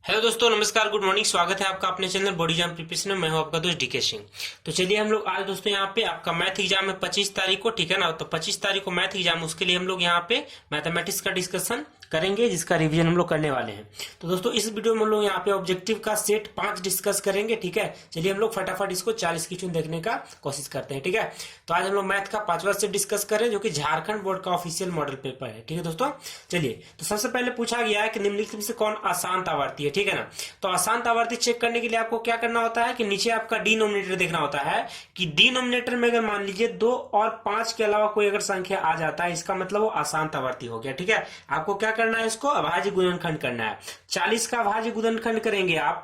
Hello दोस्तों, नमस्कार, good morning. स्वागत है आपका अपने चैनल बॉडी एग्जाम प्रिपरेशन में। मैं हूं आपका दोस्त डीके सिंह। तो चलिए हम लोग आज दोस्तों यहाँ पे आपका मैथ एग्जाम है 25 तारीख को, ठीक है ना। तो 25 तारीख को मैथ एग्जाम, उसके लिए हम लोग यहाँ पे मैथमेटिक्स का डिस्कशन करेंगे, जिसका रिवीजन हम लोग करने वाले हैं। तो दोस्तों इस वीडियो में हम लोग यहाँ पे ऑब्जेक्टिव का सेट 5 डिस्कस करेंगे, ठीक है। चलिए हम लोग फटाफट इसको 40 क्वेश्चन देखने का कोशिश करते हैं, ठीक है। तो आज हम लोग मैथ का 5वां सेट डिस्कस करें, जो कि झारखंड बोर्ड का ऑफिशियल मॉडल पेपर है, ठीक है दोस्तों। चलिए, तो सबसे पहले पूछा गया है कि निम्नलिखित में से कौन अशांत आवर्ती है, ठीक है ना। तो अशांत आवर्ती चेक करने के लिए आपको क्या करना होता है कि नीचे आपका डिनोमिनेटर देखना होता है कि डिनोमिनेटर में अगर मान लीजिए 2 और 5 के अलावा कोई अगर संख्या आ जाता है, इसका मतलब वो अशांत आवर्ती हो गया, ठीक है। आपको क्या करना है, इसको अभाज्य गुणनखंड करना है। 40 का अभाज्य गुणनखंड करेंगे आप,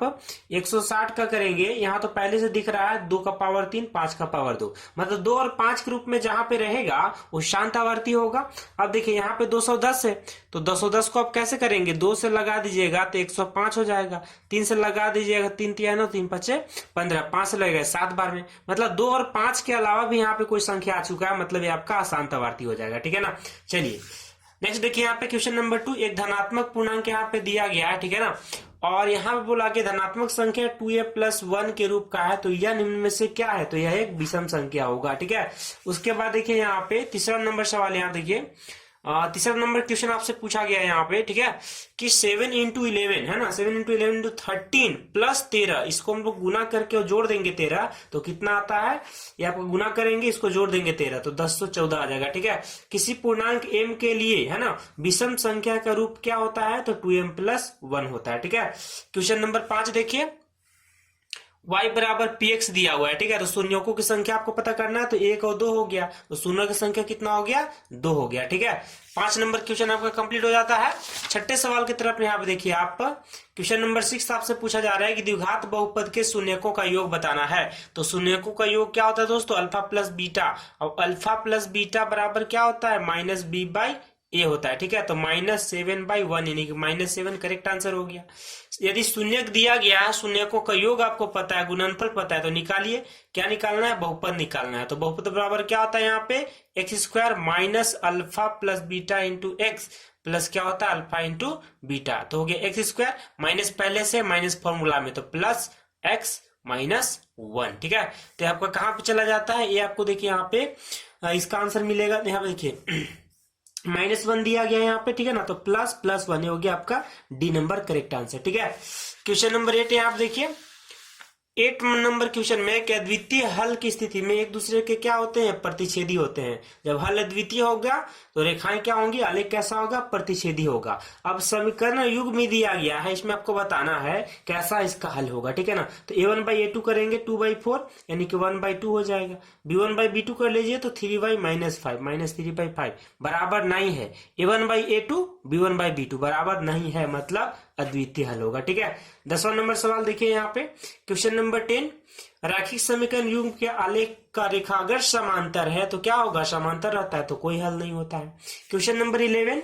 160 का करेंगे। यहां तो पहले से दिख रहा है 2 का पावर 3, 5 का पावर 2, मतलब 2 और 5 के रूप में जहां पे रहेगा वो शांत आवर्ती होगा। अब देखिए यहाँ पे 210 है, तो 210 को आप कैसे करेंगे, 2 से लगा दीजिएगा तो 105 हो जाएगा, 3 से लगा दीजिएगा, 3 तिया 9, 3 पचे 15, 5 से लगेगा 7 बार में, मतलब 2 और 5 के अलावा भी यहाँ पे कोई संख्या आ चुका है, मतलब ये आपका अशांत आवर्ती हो जाएगा, ठीक है ना। चलिए नेक्स्ट देखिए यहाँ पे क्वेश्चन नंबर 2, एक धनात्मक पूर्णांक यहाँ पे दिया गया है, ठीक है ना। और यहाँ पे बोला कि धनात्मक संख्या 2a + 1 के रूप का है, तो यह निम्न में से क्या है, तो यह एक विषम संख्या होगा, ठीक है। उसके बाद देखिए यहाँ पे तीसरा नंबर सवाल, यहाँ देखिए तीसरा नंबर क्वेश्चन आपसे पूछा गया है यहाँ पे, ठीक है, कि 7 × 11 है ना, 7 × 11 × 13 + 13, इसको हम लोग गुना करके और जोड़ देंगे 13, तो कितना आता है, ये आपको गुना करेंगे, इसको जोड़ देंगे 13, तो 1014 आ जाएगा, ठीक है। किसी पूर्णांक m के लिए है ना विषम संख्या का रूप क्या होता है, तो 2m + 1 होता है, ठीक है। क्वेश्चन नंबर 5 देखिए, y बराबर px दिया हुआ है, ठीक है। तो शून्यों की संख्या आपको पता करना है, तो 1 और 2 हो गया, तो शून्य की संख्या कितना हो गया, 2 हो गया, ठीक है। 5 नंबर क्वेश्चन आपका कंप्लीट हो जाता है। छठे सवाल की तरफ यहाँ पे देखिए, आप क्वेश्चन नंबर 6 आपसे पूछा जा रहा है कि द्विघात बहुपद के शून्यकों का योग बताना है। तो शून्यकों का योग क्या होता है दोस्तों, अल्फा + बीटा, और अल्फा + बीटा बराबर क्या होता है, -b/a होता है, ठीक है। तो -7/1 यानी कि -7 करेक्ट आंसर हो गया। यदि शून्यक दिया गया है, शून्यकों का योग आपको पता है, गुणनफल पता है, तो निकालिए, क्या निकालना है, बहुपद निकालना है। तो बहुपद बराबर क्या होता है यहाँ पे, x² - alpha + beta × x plus क्या होता है, अल्फा × बीटा, तो हो गया x², माइनस पहले से माइनस फॉर्मूला में, तो +x - 1, ठीक है। तो आपका कहाँ पे चला जाता है, ये आपको देखिए यहाँ पे इसका आंसर मिलेगा, यहाँ पे देखिए -1 दिया गया यहाँ पे, ठीक है ना। तो ++1 हो गया आपका डी नंबर करेक्ट आंसर, ठीक है। क्वेश्चन नंबर 8 है, आप देखिए 8 नंबर क्वेश्चन में कि अद्वितीय हल की स्थिति में एक दूसरे के क्या होते हैं, प्रतिच्छेदी होते हैं। जब हल अद्वितीय होगा तो रेखाएं क्या होंगी, आलेख कैसा होगा, प्रतिच्छेदी होगा। अब समीकरण युग में दिया गया है, इसमें आपको बताना है कैसा इसका हल होगा, ठीक है ना। तो a1/a2 करेंगे 2/4 यानी कि 1/2 हो जाएगा। b1/b2 कर लीजिए तो 3/-5 -3/5 बराबर नहीं है। a1/a2 b1/b2 बराबर नहीं है, मतलब अद्वितीय हल होगा, ठीक है। 10वां नंबर सवाल देखिए यहाँ पे क्वेश्चन नंबर 10, रैखिक समीकरण युग्म के आलेख का रेखा अगर समांतर है तो क्या होगा, समांतर रहता है तो कोई हल नहीं होता है। क्वेश्चन नंबर 11,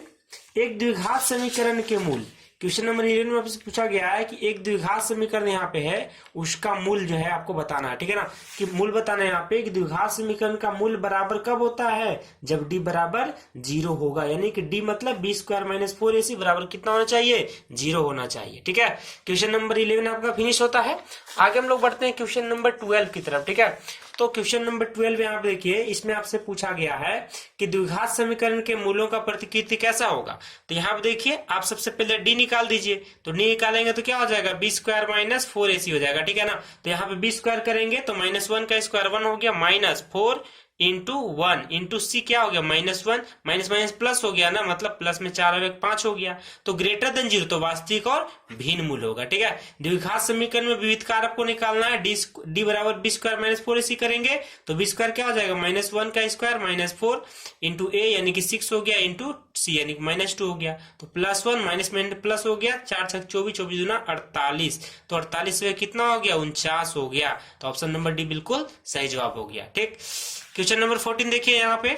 एक द्विघात समीकरण के मूल, क्वेश्चन नंबर 11 में आपसे पूछा गया है कि एक द्विघात समीकरण यहाँ पे है, उसका मूल जो है आपको बताना है, ठीक है ना। कि मूल बताना है यहाँ पे कि द्विघात समीकरण का मूल बराबर कब होता है, जब d बराबर 0 होगा, यानी कि d मतलब b² - 4ac बराबर कितना होना चाहिए, 0 होना चाहिए, ठीक है। क्वेश्चन नंबर 11 आपका फिनिश होता है। आगे हम लोग बढ़ते हैं क्वेश्चन नंबर 12 की तरफ, ठीक है। तो क्वेश्चन नंबर 12 यहाँ पे देखिए, इसमें आपसे पूछा गया है कि द्विघात समीकरण के मूलों का प्रतिकृति कैसा होगा। तो यहाँ पे देखिए, आप सबसे पहले d निकाल दीजिए, तो d निकालेंगे तो क्या हो जाएगा, b² - 4ac हो जाएगा, ठीक है ना। तो यहाँ पे b² करेंगे तो -1 का स्क्वायर 1 हो गया, -4 × 1 × c क्या हो गया, -1, माइनस माइनस प्लस हो गया ना, मतलब प्लस में 4 और 1 5 हो गया, तो ग्रेटर देन 0, तो वास्तविक और भिन्न मूल होगा, ठीक है। द्विघात समीकरण में विविधकार आपको निकालना है, d बराबर b² - 4ac करेंगे तो b² क्या हो जाएगा, -1 का स्क्वायर -4 × a यानी कि 6 हो गया, × c यानी कि -2 हो गया, तो +1 माइनस में प्लस हो गया, 4 × 24, 24 दूना 48, तो 48 से कितना हो गया, 49 हो गया। तो ऑप्शन नंबर डी बिल्कुल सही जवाब हो गया, ठीक। क्वेश्चन नंबर 14 देखिए यहाँ पे,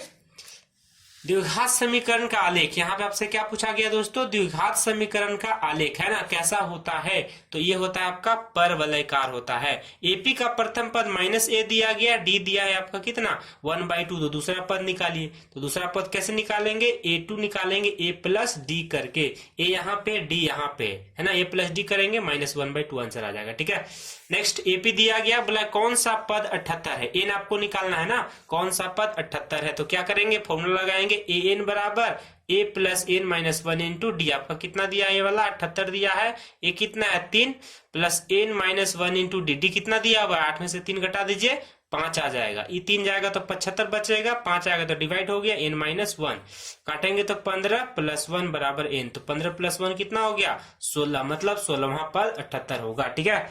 द्विघात समीकरण का आलेख। यहाँ पे आपसे क्या पूछा गया दोस्तों, द्विघात समीकरण का आलेख है ना, कैसा होता है, तो ये होता है आपका परवलयकार होता है। एपी का प्रथम पद -a दिया गया, डी दिया है आपका कितना 1/2, तो दूसरा पद निकालिए। तो दूसरा पद कैसे निकालेंगे, a2 निकालेंगे a प्लस डी करके, a यहाँ पे डी यहाँ पे है ना, a प्लस डी करेंगे -1/2 आंसर आ जाएगा। ठीक है, नेक्स्ट एपी दिया गया, बोला कौन सा पद 78 है, एन आपको निकालना है ना, कौन सा पद 78 है, तो क्या करेंगे फॉर्मूला लगाएंगे ए एन बराबर a plus n -1 into d. आपका कितना दिया है, ये वाला 78 दिया है, ए कितना है 3 plus n -1 into d, d कितना दिया हुआ 8 में से 3 घटा दीजिए 5 आ जाएगा, ये 3 जाएगा तो 75 बचेगा, 5 आएगा तो डिवाइड हो गया n -1, काटेंगे तो 15 प्लस 1 बराबर n, तो 15 प्लस 1 कितना हो गया 16, मतलब 16वां पद 78 होगा। ठीक है,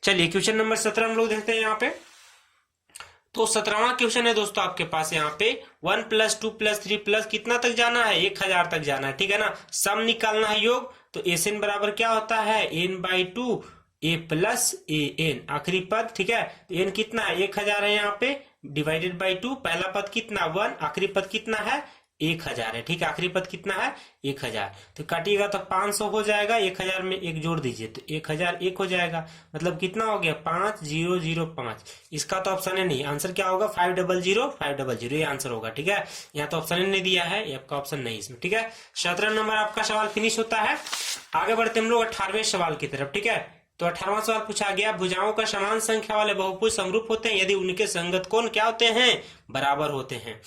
चलिए क्वेश्चन नंबर 17 हम लोग देखते हैं यहाँ पे। तो 17वां क्वेश्चन है दोस्तों आपके पास यहाँ पे 1 + 2 + 3 प्लस कितना तक जाना है 1000 तक जाना है। ठीक है ना, सम निकालना है योग, तो एन बराबर क्या होता है n/2 a plus A N, आखिरी पद। ठीक है, तो एन कितना है 1000 है यहाँ पे, डिवाइडेड बाई 2, पहला पद कितना 1, आखिरी पद कितना है 1000 है। ठीक है, आखिरी पद कितना है 1000, तो काटिएगा तो 500 हो जाएगा, 1000 में एक जोड़ दीजिए तो 1000 एक हो जाएगा, मतलब कितना हो गया 5005। इसका तो ऑप्शन है नहीं, आंसर क्या होगा 500 ये आंसर होगा। ठीक है, यहाँ तो ऑप्शन नहीं दिया है, ये आपका ऑप्शन नहीं इसमें। ठीक है, 17 नंबर आपका सवाल फिनिश होता है। आगे बढ़ते हम लोग 18वें सवाल की तरफ। ठीक है, तो 18वां सवाल पूछा गया, भुजाओं का समान संख्या वाले बहुभुज समरूप होते हैं यदि उनके संगत कोण क्या होते हैं, बराबर होते हैं।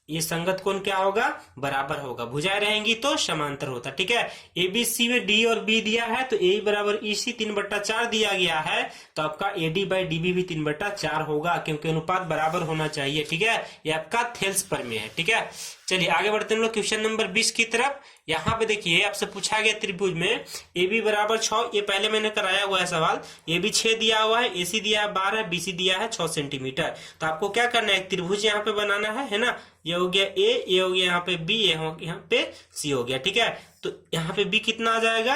ये संगत कोण क्या होगा, बराबर होगा, भुजाएं रहेंगी तो समांतर होता। ठीक है, एबीसी में डी और बी दिया है, तो ए बराबर ईसी 3/4 दिया गया है, तो आपका एडी बाई डीबी भी 3/4 होगा, क्योंकि अनुपात बराबर होना चाहिए। ठीक है, ये आपका थेल्स प्रमेय है। ठीक है, चलिए आगे बढ़ते हैं लोग क्वेश्चन नंबर 20 की तरफ। यहाँ पे देखिए आपसे पूछा गया त्रिभुज में ए बी बराबर 6, ये पहले मैंने कराया हुआ है सवाल, ए बी 6 दिया हुआ है, ए सी दिया है 12, बी सी दिया है 6 सेंटीमीटर। तो आपको क्या करना है, त्रिभुज यहाँ पे बनाना है ना, ये हो गया ए, ये हो गया यहाँ पे बी, ये यहाँ पे सी हो गया। ठीक है, तो यहाँ पे बी कितना आ जाएगा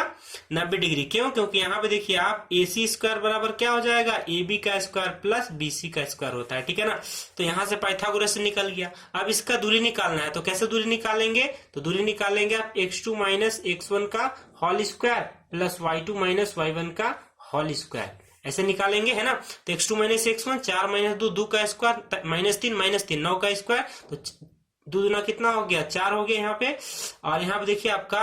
90 डिग्री, क्यों, क्योंकि यहाँ पे देखिए आप ए सी स्क्वायर बराबर क्या हो जाएगा ए बी का स्क्वायर प्लस बी सी का स्क्वायर होता है। ठीक है ना, तो यहाँ से पाइथागोरस से निकल गया। अब इसका दूरी निकालना है, तो कैसे दूरी निकालेंगे, तो दूरी निकालेंगे आप x2 - x1 का whole square plus y2 - y1 का होल स्क्वायर, ऐसे निकालेंगे है ना। तो x2 - x1 4 - 2 2 का स्क्वायर -3 9 का स्क्वायर, तो 2 दूना कितना हो गया 4 हो गया यहाँ पे, और यहाँ पे देखिए आपका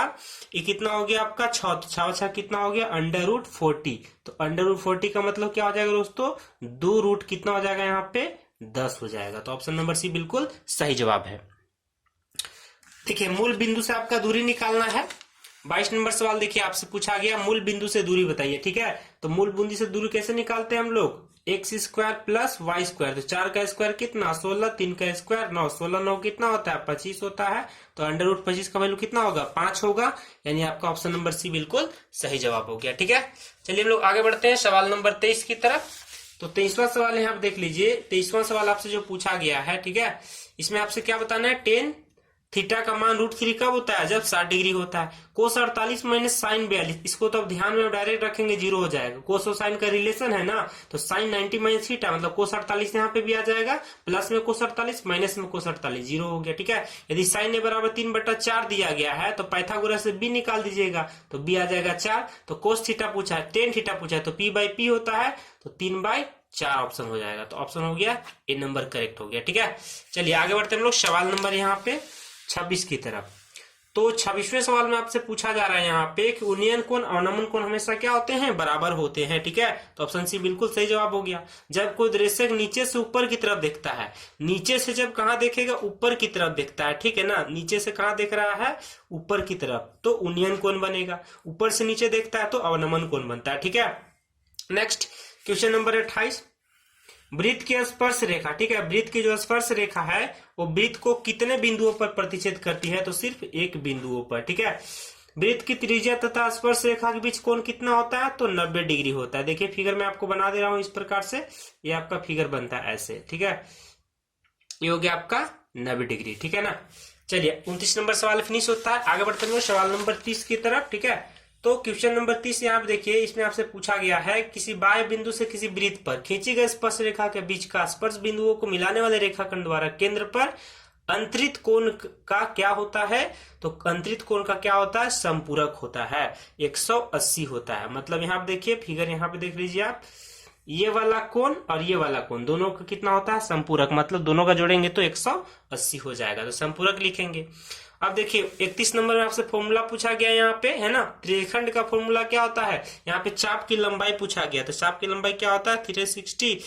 ये कितना हो गया आपका 6, तो 6 कितना हो गया √40, तो √40 का मतलब क्या हो जाएगा दोस्तों 2 रूट कितना हो जाएगा यहाँ पे 10 हो जाएगा। तो ऑप्शन नंबर सी बिल्कुल सही जवाब है। देखिए मूल बिंदु से आपका दूरी निकालना है। 22 नंबर सवाल देखिए आपसे पूछा गया मूल बिंदु से दूरी बताइए। ठीक है, तो मूल बिंदु से दूरी कैसे निकालते हैं हम लोग, x² प्लस y स्क्वायर, तो 4 का स्क्वायर कितना 16, 3 का स्क्वायर 9, 16 9 कितना होता है 25 होता है, तो √25 का वैल्यू कितना होगा 5 होगा, यानी आपका ऑप्शन नंबर सी बिल्कुल सही जवाब हो गया। ठीक है, चलिए हम लोग आगे बढ़ते हैं सवाल नंबर 23 की तरफ। तो 23वां सवाल यहाँ देख लीजिए, 23वां सवाल आपसे जो पूछा गया है, ठीक है, इसमें आपसे क्या बताना है, tan थीटा का मान √3 कब होता है, जब 60 डिग्री होता है। कोस 48 माइनस साइन 42, इसको तो अब ध्यान में डायरेक्ट रखेंगे 0 हो जाएगा, कोस और साइन का रिलेशन है ना, तो साइन 90 माइनस थीटा मतलब कोस 48 यहाँ पे भी आ जाएगा, प्लस में कोस 48 माइनस में कोस 48 0 हो गया। ठीक है, यदि साइन ए बराबर 3/4 दिया गया है, तो पाइथागोरस से बी निकाल दीजिएगा, तो बी आ जाएगा 4, तो कोस थीटा पूछा है, टेन थीटा पूछा है, तो p/p होता है, तो 3/4 ऑप्शन हो जाएगा, तो ऑप्शन हो गया ए नंबर करेक्ट हो गया। ठीक है, चलिए आगे बढ़ते हैं हम लोग सवाल नंबर यहाँ पे 26 की तरफ। तो 26वें सवाल में आपसे पूछा जा रहा है यहाँ पे कि उन्नयन कोण अवनमन कोण हमेशा क्या होते हैं, बराबर होते हैं। ठीक है, तो ऑप्शन सी बिल्कुल सही जवाब हो गया। जब कोई दृश्य नीचे से ऊपर की तरफ देखता है, नीचे से जब कहाँ देखेगा, ऊपर की तरफ देखता है, ठीक है ना, नीचे से कहाँ देख रहा है, ऊपर की तरफ, तो उन्नयन कोण बनेगा। ऊपर से नीचे देखता है तो अवनमन कोण बनता है। ठीक है, नेक्स्ट क्वेश्चन नंबर 28, वृत्त की स्पर्श रेखा, ठीक है, वृत्त की जो स्पर्श रेखा है वो वृत्त को कितने बिंदुओं पर प्रतिच्छेद करती है, तो सिर्फ एक बिंदुओं पर। ठीक है, वृत्त की त्रिज्या तथा स्पर्श रेखा के बीच कोण कितना होता है, तो 90 डिग्री होता है। देखिए फिगर में आपको बना दे रहा हूं इस प्रकार से, ये आपका फिगर बनता है ऐसे। ठीक है, ये हो गया आपका 90 डिग्री। ठीक है ना, चलिए 29 नंबर सवाल फिनिश होता है। आगे बढ़ते हैं सवाल नंबर 30 की तरफ। ठीक है, तो क्वेश्चन नंबर 30 यहाँ पे देखिए, इसमें आपसे पूछा गया है किसी बाह्य बिंदु से किसी वृत्त पर खींची गई स्पर्श रेखा के बीच का स्पर्श बिंदुओं को मिलाने वाले रेखाखंड द्वारा केंद्र पर अंतरित कोण का क्या होता है? तो अंतरित कोण का क्या होता है? संपूरक होता है, 180 होता है। मतलब यहाँ पे देखिए, फिगर यहाँ पे देख लीजिए आप, ये वाला कोण और ये वाला कोण दोनों का कितना होता है? संपूरक। मतलब दोनों का जोड़ेंगे तो 180 हो जाएगा, तो संपूरक लिखेंगे। अब देखिए 31 नंबर में आपसे फॉर्मूला पूछा गया यहाँ पे, है ना। त्रिखंड का फॉर्मूला क्या होता है? यहाँ पे चाप की लंबाई पूछा गया, तो चाप की लंबाई क्या होता है? 360,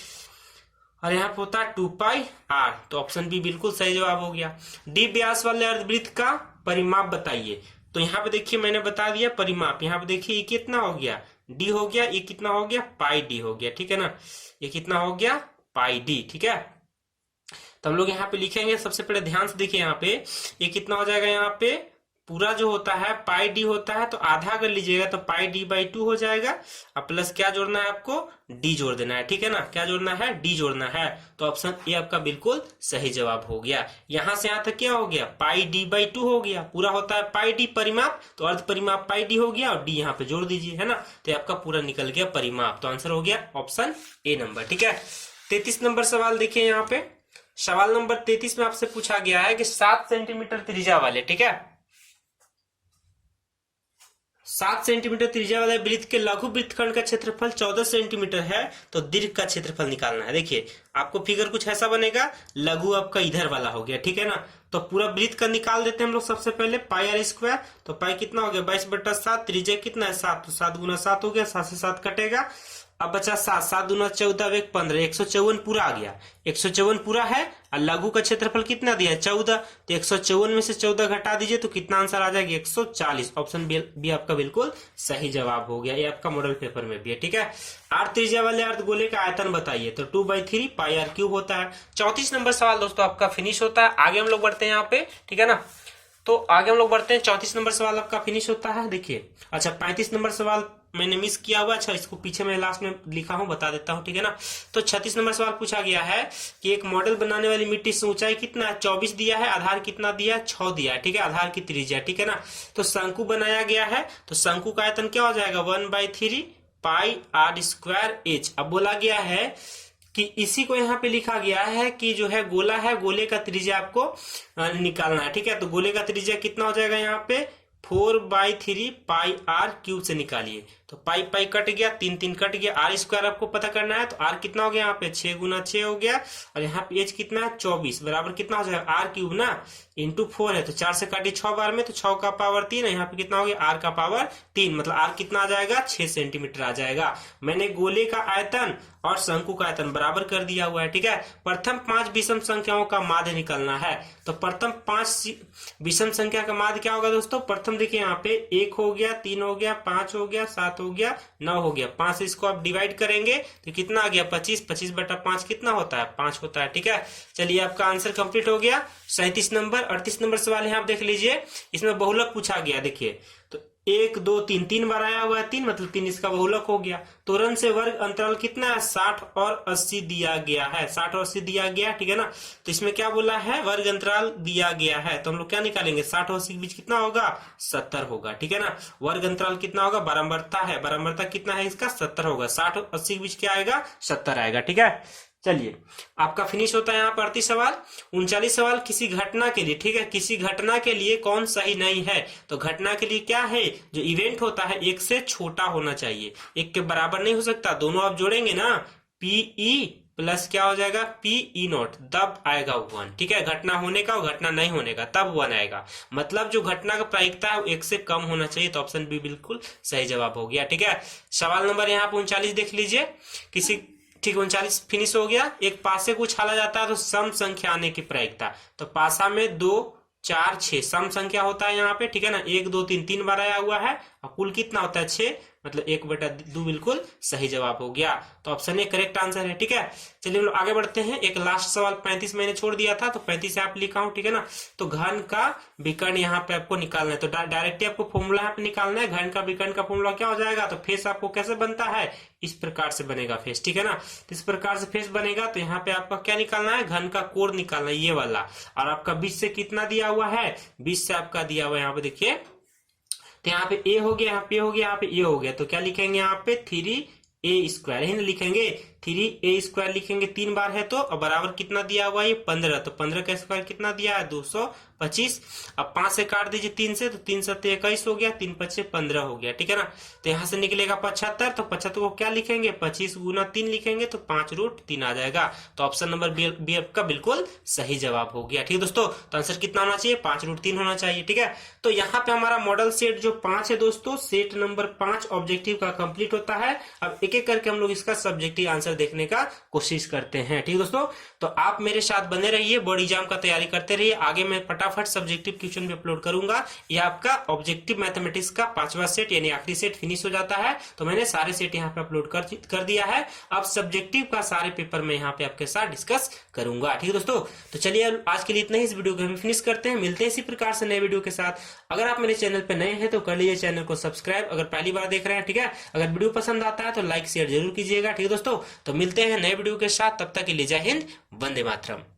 और यहाँ पे होता है 2πr। तो ऑप्शन बी बिल्कुल सही जवाब हो गया। डी व्यास वाले अर्धवृत्त का परिमाप बताइए। तो यहाँ पे देखिए मैंने बता दिया परिमाप। यहाँ पे देखिए ये कितना हो गया? डी हो गया। ये कितना हो गया? पाई डी हो गया, ठीक है ना। ये कितना हो गया? पाई डी, ठीक है। तो हम लोग यहाँ पे लिखेंगे, सबसे पहले ध्यान से देखिए यहाँ पे, ये कितना हो जाएगा? यहाँ पे पूरा जो होता है पाई डी होता है, तो आधा कर लीजिएगा तो पाई डी बाई 2 हो जाएगा। अब प्लस क्या जोड़ना है आपको? डी जोड़ देना है, ठीक है ना। क्या जोड़ना है? डी जोड़ना है। तो ऑप्शन ए आपका बिल्कुल सही जवाब हो गया। यहां से यहां तक क्या हो गया? पाई डी बाई 2 हो गया। पूरा होता है पाई डी परिमाप, तो अर्ध परिमाप पाई डी हो गया, और डी यहाँ पे जोड़ दीजिए, है ना। तो आपका पूरा निकल गया परिमाप। तो आंसर हो गया ऑप्शन ए नंबर, ठीक है। 33 नंबर सवाल देखिए यहाँ पे। सवाल नंबर 33 में आपसे पूछा गया है कि 7 सेंटीमीटर त्रिज्या वाले, ठीक है, 7 सेंटीमीटर त्रिज्या वाले वृत्त के लघु वृत्तखंड का क्षेत्रफल 14 सेंटीमीटर है, तो दीर्घ का क्षेत्रफल निकालना है। देखिए आपको फिगर कुछ ऐसा बनेगा, लघु आपका इधर वाला हो गया, ठीक है ना। तो पूरा वृत्त का निकाल देते हैं हम लोग सबसे पहले। पाई आर स्क्वायर, तो पाई कितना हो गया? 22/7। त्रिज्या कितना है? 7, तो 7 गुना 7 हो गया, 7 से 7 कटेगा। अब बचा 7, 7 दूना 14, 1 15, 154 पूरा आ गया। 154 पूरा है, और लघु का क्षेत्रफल कितना दिया है? 14। तो 154 में से 14 घटा दीजिए तो कितना आंसर आ जाएगा? 140। ऑप्शन बी आपका बिल्कुल सही जवाब हो गया। ये आपका मॉडल पेपर में भी है, ठीक है। आर त्रिज्या वाले अर्धगोले का आयतन बताइए। तो 2/3 पाई आर क्यूब होता है। 34 नंबर सवाल दोस्तों आपका फिनिश होता है। आगे हम लोग बढ़ते हैं यहाँ पे, ठीक है ना। तो आगे हम लोग बढ़ते हैं, 34 नंबर सवाल आपका फिनिश होता है। देखिए अच्छा 35 नंबर सवाल मैंने मिस किया हुआ। अच्छा इसको पीछे मैं लास्ट में लिखा हूं, बता देता हूं, ठीक है ना। तो 36 नंबर सवाल पूछा गया है कि एक मॉडल बनाने वाली मिट्टी से ऊंचाई कितना है? 24 दिया है। आधार कितना दिया है? 6 दिया है, ठीक है। आधार की त्रिज्या, ठीक है ना। तो शंकु बनाया गया है, तो शंकु का आयतन क्या हो जाएगा? 1/3 पाई आर स्क्वायर एच। अब बोला गया है कि इसी को यहाँ पे लिखा गया है कि जो है गोला है, गोले का त्रिज्या आपको निकालना है, ठीक है। तो गोले का त्रिज्या कितना हो जाएगा? यहाँ पे 4/3 पाई आर क्यूब से निकालिए। तो पाई पाई कट गया, 3 3 कट गया। आर स्क्वायर आपको पता करना है, तो आर कितना हो गया? यहाँ पे 6 गुना 6 हो गया, और यहाँ पे एच कितना है? 24 बराबर कितना हो जाएगा? आर क्यूब ना, इंटू 4 है, तो 4 से काटिए 6 बार में, तो 6 का पावर 3 है। यहाँ पे कितना हो गया? आर का पावर 3, मतलब आर कितना आ जाएगा? 6 सेंटीमीटर आ जाएगा। मैंने गोले का आयतन और शंकु का आयतन बराबर कर दिया हुआ है, ठीक है। प्रथम 5 विषम संख्याओं का माध्य निकालना है। तो प्रथम 5 विषम संख्या का माध्य क्या होगा दोस्तों? प्रथम देखिए यहाँ पे 1 हो गया, 3 हो गया, 5 हो गया, 7 हो गया, 9 हो गया। 5 से इसको आप डिवाइड करेंगे तो कितना आ गया? 25। 25/5 कितना होता है? 5 होता है, ठीक है। चलिए आपका आंसर कंप्लीट हो गया। 37 नंबर। 38 नंबर सवाल यहाँ आप देख लीजिए, इसमें बहुलक पूछा गया। देखिए तो 1 2 3 3 बार आया हुआ है 3, मतलब 3 इसका बहुलक हो गया। त्वरण से वर्ग अंतराल कितना है? 60 और 80 दिया गया है। 60 और 80 दिया गया, ठीक है ना। तो इसमें क्या बोला है? वर्ग अंतराल दिया गया है, तो हम लोग क्या निकालेंगे? 60 और 80 के बीच कितना होगा? 70 होगा, ठीक है ना। वर्ग अंतराल कितना होगा? बारंबारता है, बारंबारता कितना है इसका? 70 होगा। 60 और 80 के बीच क्या आएगा? 70 आएगा, ठीक है। चलिए आपका फिनिश होता है यहाँ पर 38 सवाल। 39 सवाल किसी घटना के लिए, ठीक है, किसी घटना के लिए कौन सही नहीं है? तो घटना के लिए क्या है? जो इवेंट होता है 1 से छोटा होना चाहिए, 1 के बराबर नहीं हो सकता। दोनों आप जोड़ेंगे ना, पीई प्लस क्या हो जाएगा? पीई नॉट, तब आएगा 1, ठीक है। घटना होने का और घटना नहीं होने का, तब 1 आएगा। मतलब जो घटना का प्रायिकता है वो 1 से कम होना चाहिए। तो ऑप्शन बी बिल्कुल सही जवाब हो गया, ठीक है। सवाल नंबर यहाँ पे 39 देख लीजिए। किसी, ठीक, 39 फिनिश हो गया। एक पासे को उछाला जाता है तो सम संख्या आने की प्रायिकता। तो पासा में 2 4 6 सम संख्या होता है यहाँ पे, ठीक है ना। 1 2 3 3 बार आया हुआ है, और कुल कितना होता है? 6, मतलब 1/2 बिल्कुल सही जवाब हो गया। तो ऑप्शन ए करेक्ट आंसर है, ठीक है। चलिए हम लोग आगे बढ़ते हैं। एक लास्ट सवाल 35 मैंने छोड़ दिया था, तो 35 यहाँ पे लिखा हूं, ठीक है ना। तो घन का विकर्ण यहाँ पे आपको निकालना है, तो डायरेक्टली आपको फॉर्मूला यहाँ पे निकालना है। घन का विकर्ण का फॉर्मूला क्या हो जाएगा? तो फेस आपको कैसे बनता है? इस प्रकार से बनेगा फेस, ठीक है ना। तो इस प्रकार से फेस बनेगा, तो यहाँ पे आपका क्या निकालना है? घन का कोण निकालना है, ये वाला। और आपका 20 से कितना दिया हुआ है? 20 से आपका दिया हुआ है यहाँ पे देखिए। तो यहाँ पे ए हो गया, यहाँ पे हो गया, यहाँ पे ए हो गया। तो क्या लिखेंगे यहाँ पे? 3a² ही लिखेंगे। 3a² लिखेंगे 3 बार है तो, और बराबर कितना दिया हुआ है ये 15, तो 15 का स्क्वायर कितना दिया है 225। अब 5 से काट दीजिए 3 से, तो 3 7 21 हो गया, 3 5 15 हो गया, ठीक है ना। तो यहाँ से निकलेगा 75, तो 75 को क्या लिखेंगे 25 गुना 3 लिखेंगे तो 5√3 आ जाएगा। तो ऑप्शन नंबर बी आपका बिल्कुल सही जवाब हो गया, ठीक है दोस्तों। तो आंसर कितना होना चाहिए 5√3 होना चाहिए, ठीक है। तो यहाँ पे हमारा मॉडल सेट जो 5 है दोस्तों, सेट नंबर 5 ऑब्जेक्टिव का कंप्लीट होता है। अब एक एक करके हम लोग इसका सब्जेक्टिव आंसर देखने का कोशिश करते हैं, ठीक है दोस्तों। तो आप मेरे साथ बने रहिए, बोर्ड एग्जाम का तैयारी करते रहिए। आगे मैं फटाफट सब्जेक्टिव क्वेश्चन भी अपलोड करूंगा। यह आपका ऑब्जेक्टिव मैथमेटिक्स का 5वां सेट यानी आखिरी सेट फिनिश हो जाता है। तो मैंने सारे सेट यहाँ पे अपलोड कर दिया है। अब सब्जेक्टिव का सारे पेपर में यहाँ पे आपके साथ डिस्कस करूंगा, ठीक है दोस्तों। तो चलिए आज के लिए इतना ही, इस वीडियो को हम फिनिश करते हैं। मिलते हैं इसी प्रकार से नए वीडियो के साथ। अगर आप मेरे चैनल पे नए हैं तो कर लीजिए चैनल को सब्सक्राइब, अगर पहली बार देख रहे हैं, ठीक है। अगर वीडियो पसंद आता है तो लाइक शेयर जरूर कीजिएगा, ठीक है दोस्तों। तो मिलते हैं नए वीडियो के साथ, तब तक के लिए जय हिंद, वंदे मातरम।